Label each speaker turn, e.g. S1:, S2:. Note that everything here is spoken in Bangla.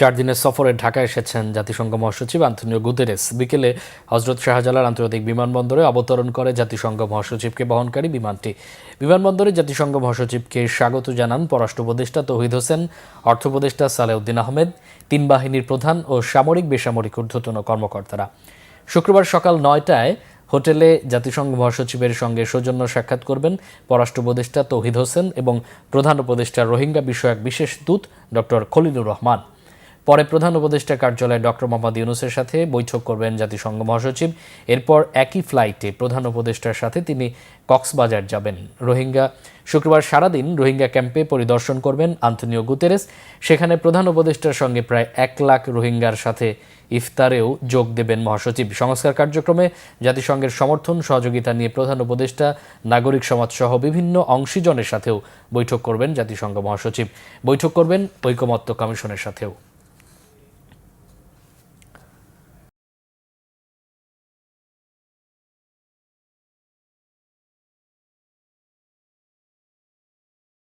S1: 4 দিনের সফরে ঢাকা এসেছেন জাতিসংঘ মহাসচিব আন্তোনিও গুতেরেস। বিকেলে হজরত শাহজালাল আন্তর্জাতিক বিমানবন্দরে অবতরণ করে জাতিসংঘ মহাসচিবকে বহনকারী বিমানটি। বিমানবন্দরে জাতিসংঘ মহাসচিবকে স্বাগত জানান পররাষ্ট্র উপদেষ্টা তৌহিদ হোসেন, অর্থ উপদেষ্টা সালেউদ্দিন আহমেদ, 3 বাহিনীর প্রধান ও সামরিক বেসামরিক ঊর্ধ্বতন কর্মকর্তারা। শুক্রবার সকাল 9টায় হোটেলে জাতিসংঘ মহাসচিবের সঙ্গে সৌজন্য সাক্ষাৎ করবেন পররাষ্ট্র উপদেষ্টা তৌহিদ হোসেন এবং প্রধান উপদেষ্টা রোহিঙ্গা বিষয়ক বিশেষ দূত ডক্টর খলিলুর রহমান। পরে প্রধান উপদেষ্টা কার্যালয়ে ডক্টর মোহাম্মদ ইউনূসের সাথে বৈঠক করবেন জাতিসংঘ মহাসচিব। এরপর একই ফ্লাইটে প্রধান উপদেষ্টার সাথে তিনি কক্সবাজার যাবেন। শুক্রবার সারাদিন রোহিঙ্গা ক্যাম্পে পরিদর্শন করবেন আন্তোনিও গুতেরেস। সেখানে প্রধান উপদেষ্টার সঙ্গে প্রায় 1 লাখ রোহিঙ্গার সাথে ইফতারেও যোগ দেবেন মহাসচিব। সংস্কার কার্যক্রমে জাতিসংঘের সমর্থন সহযোগিতা নিয়ে প্রধান উপদেষ্টা নাগরিক সমাজ সহ বিভিন্ন অংশীজনের সাথেও বৈঠক করবেন জাতিসংঘ মহাসচিব। বৈঠক করবেন ঐকমত্য কমিশনের সাথেও।